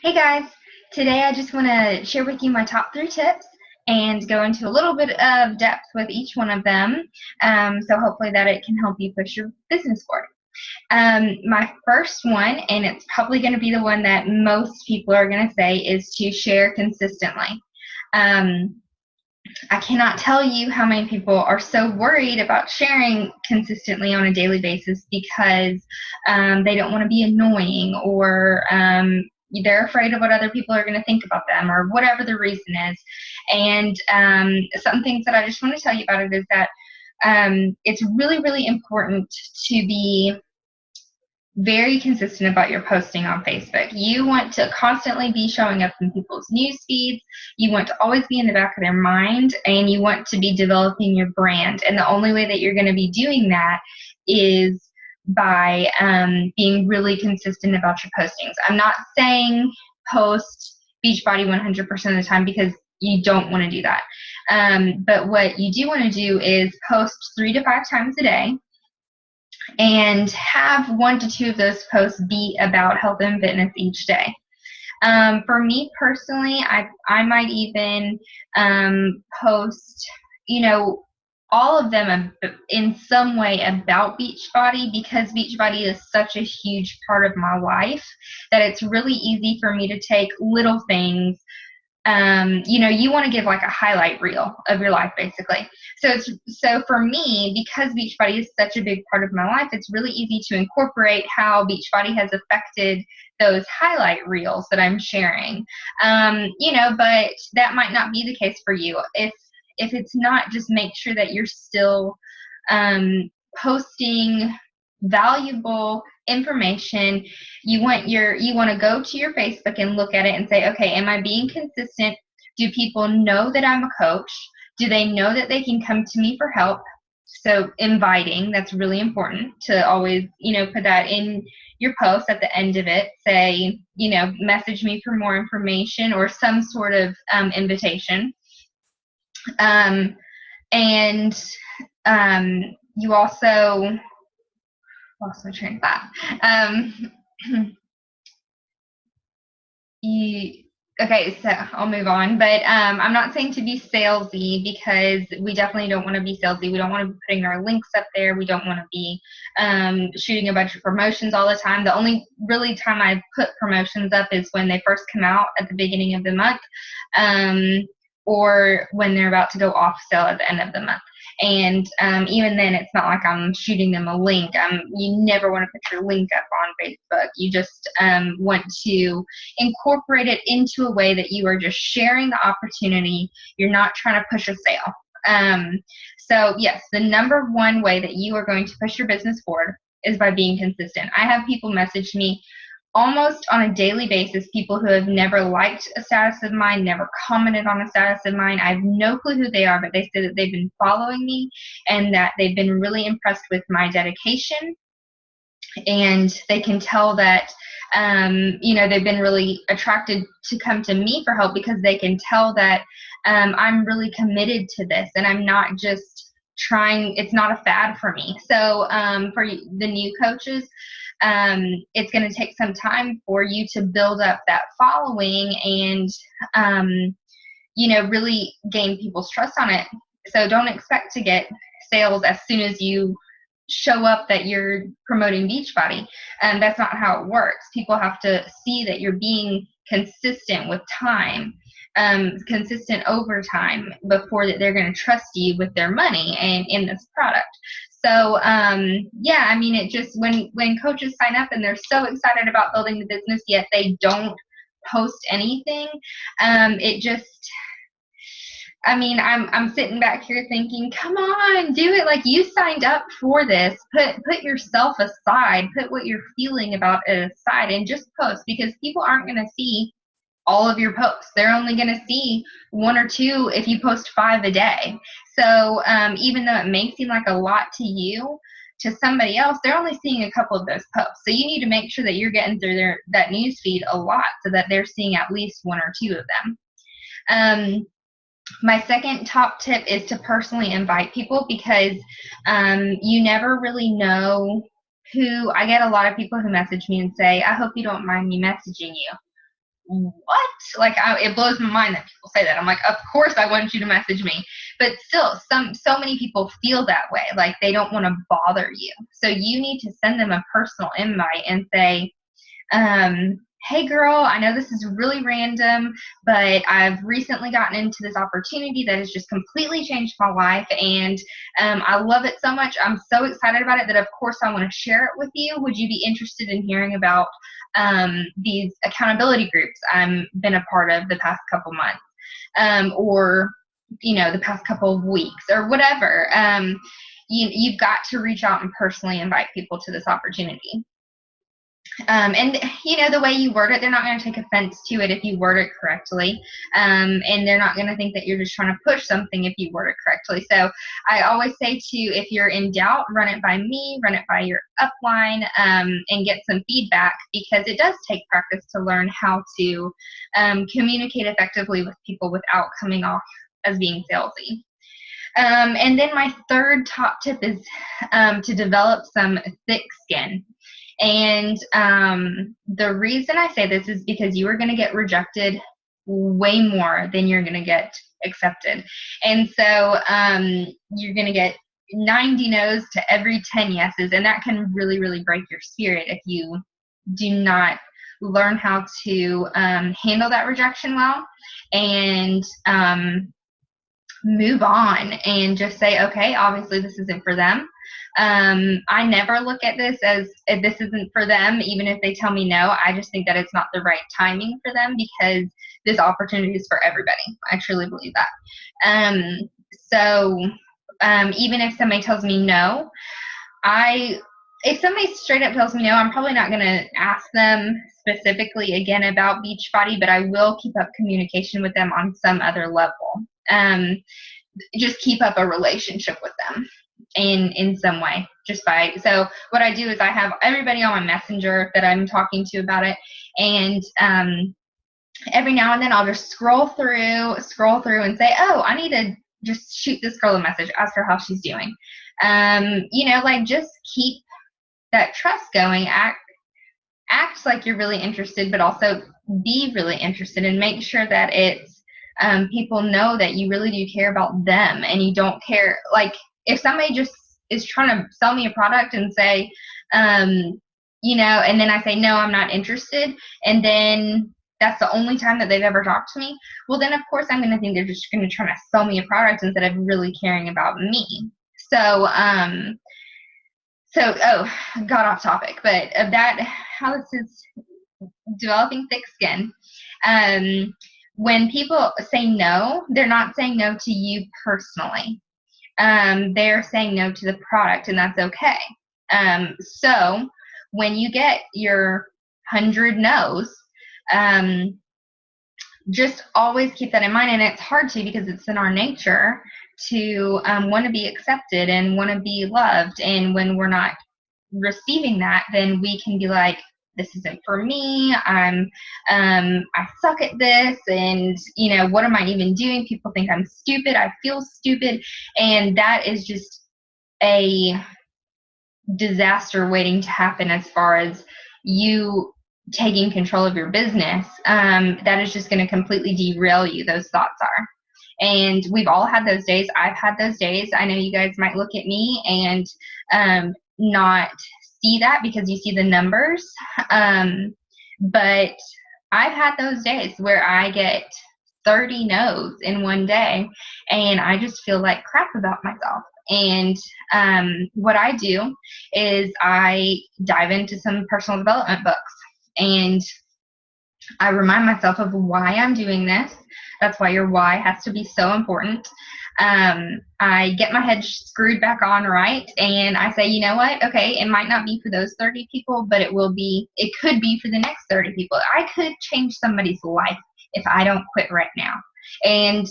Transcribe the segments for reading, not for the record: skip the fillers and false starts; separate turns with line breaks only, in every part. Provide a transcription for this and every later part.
Hey guys, today I just want to share with you my top 3 tips and go into a little bit of depth with each one of them. So hopefully that it can help you push your business forward. My first one, and it's probably going to be the one that most people are going to say, is to share consistently. Um, I cannot tell you how many people are so worried about sharing consistently on a daily basis because they don't want to be annoying, or they're afraid of what other people are going to think about them, or whatever the reason is. And some things that I just want to tell you about it is that it's really, really important to be very consistent about your posting on Facebook. You want to constantly be showing up in people's news feeds. You want to always be in the back of their mind, and you want to be developing your brand. And the only way that you're going to be doing that is by being really consistent about your postings. I'm not saying post Beachbody 100% of the time, because you don't want to do that. But what you do want to do is post 3 to 5 times a day, and have 1 to 2 of those posts be about health and fitness each day. For me personally, I might even post, all of them in some way about Beachbody, because Beachbody is such a huge part of my life that it's really easy for me to take little things. You want to give like a highlight reel of your life, basically. So for me, because Beachbody is such a big part of my life, it's really easy to incorporate how Beachbody has affected those highlight reels that I'm sharing. But that might not be the case for you. If it's not, just make sure that you're still posting valuable information. You want to go to your Facebook and look at it and say, okay, am I being consistent? Do people know that I'm a coach? Do they know that they can come to me for help? So inviting, that's really important to always, put that in your post at the end of it. Say, message me for more information, or some sort of invitation. You also lost my train of thought. Okay, so I'll move on. But I'm not saying to be salesy, because we definitely don't want to be salesy. We don't want to be putting our links up there. We don't want to be shooting a bunch of promotions all the time. The only really time I put promotions up is when they first come out at the beginning of the month, or when they're about to go off sale at the end of the month. And even then, it's not like I'm shooting them a link. You never want to put your link up on Facebook. You just want to incorporate it into a way that you are just sharing the opportunity. You're not trying to push a sale. So yes, the number one way that you are going to push your business forward is by being consistent. I have people message me almost on a daily basis, people who have never liked a status of mine, never commented on a status of mine. I have no clue who they are, but they say that they've been following me and that they've been really impressed with my dedication. And they can tell that, they've been really attracted to come to me for help, because they can tell that I'm really committed to this, and I'm not just trying, it's not a fad for me. So for the new coaches, it's going to take some time for you to build up that following and, really gain people's trust on it. So don't expect to get sales as soon as you show up that you're promoting Beachbody. That's not how it works. People have to see that you're being consistent with time, consistent over time, before that they're going to trust you with their money and in this product. So, it just, when coaches sign up and they're so excited about building the business, yet they don't post anything, I'm sitting back here thinking, come on, do it. Like, you signed up for this. Put yourself aside. Put what you're feeling about it aside and just post, because people aren't going to see all of your posts. They're only going to see 1 or 2 if you post 5 a day. So even though it may seem like a lot to you, to somebody else, they're only seeing a couple of those posts. So you need to make sure that you're getting through that news feed a lot, so that they're seeing at least 1 or 2 of them. My second top tip is to personally invite people, because you never really know who. I get a lot of people who message me and say, I hope you don't mind me messaging you. what? Like, it blows my mind that people say that. I'm like, of course I want you to message me. But still, so many people feel that way. Like, they don't want to bother you. So you need to send them a personal invite and say, hey girl, I know this is really random, but I've recently gotten into this opportunity that has just completely changed my life, and I love it so much. I'm so excited about it that of course I want to share it with you. Would you be interested in hearing about these accountability groups I've been a part of the past couple months, or the past couple of weeks, or whatever. You've got to reach out and personally invite people to this opportunity. And the way you word it, they're not going to take offense to it if you word it correctly, and they're not going to think that you're just trying to push something if you word it correctly. So I always say if you're in doubt, run it by me, run it by your upline, and get some feedback, because it does take practice to learn how to communicate effectively with people without coming off as being salesy. And then my third top tip is to develop some thick skin. And the reason I say this is because you are going to get rejected way more than you're going to get accepted. And so you're going to get 90 no's to every 10 yeses, and that can really, really break your spirit if you do not learn how to handle that rejection well and move on and just say, okay, obviously this isn't for them. I never look at this as if this isn't for them, even if they tell me no. I just think that it's not the right timing for them, because this opportunity is for everybody. I truly believe that. So even if somebody tells me no, if somebody straight up tells me no, I'm probably not going to ask them specifically again about Beachbody, but I will keep up communication with them on some other level. Just keep up a relationship with them in some way, so what I do is I have everybody on my messenger that I'm talking to about it, and every now and then I'll just scroll through and say, oh, I need to just shoot this girl a message, ask her how she's doing. Just keep that trust going. Act like you're really interested, but also be really interested, and make sure that it's people know that you really do care about them, and you don't care. Like, if somebody just is trying to sell me a product and say, and then I say, no, I'm not interested, and then that's the only time that they've ever talked to me, well, then of course I'm going to think they're just going to try to sell me a product instead of really caring about me. So, got off topic, but of that, how this is developing thick skin. When people say no, they're not saying no to you personally. They're saying no to the product, and that's okay. So when you get your 100 no's, just always keep that in mind. And it's hard to, because it's in our nature to want to be accepted and want to be loved. And when we're not receiving that, then we can be like, this isn't for me. I suck at this, and what am I even doing? People think I'm stupid. I feel stupid, and that is just a disaster waiting to happen as far as you taking control of your business. That is just going to completely derail you. Those thoughts are. And we've all had those days. I've had those days. I know you guys might look at me and not see that because you see the numbers. But I've had those days where I get 30 no's in one day, and I just feel like crap about myself. And what I do is I dive into some personal development books, and I remind myself of why I'm doing this. That's why your why has to be so important. I get my head screwed back on right, and I say, you know what? Okay, it might not be for those 30 people, but it could be for the next 30 people. I could change somebody's life if I don't quit right now. And,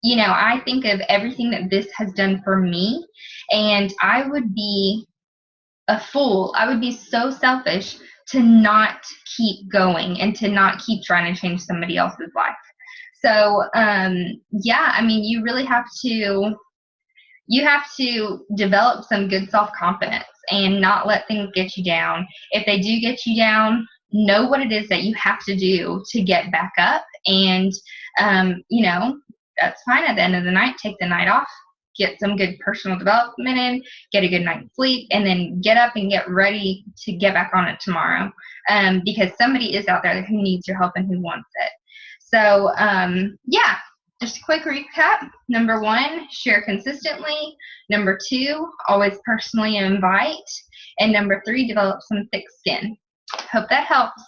I think of everything that this has done for me, and I would be a fool. I would be so selfish to not keep going and to not keep trying to change somebody else's life. So, you really have to develop some good self-confidence and not let things get you down. If they do get you down, know what it is that you have to do to get back up. And, you know, that's fine. At the end of the night, take the night off, get some good personal development in, get a good night's sleep, and then get up and get ready to get back on it tomorrow. Because somebody is out there who needs your help and who wants it. So, yeah, just a quick recap. Number 1, share consistently. Number 2, always personally invite. And number 3, develop some thick skin. Hope that helps.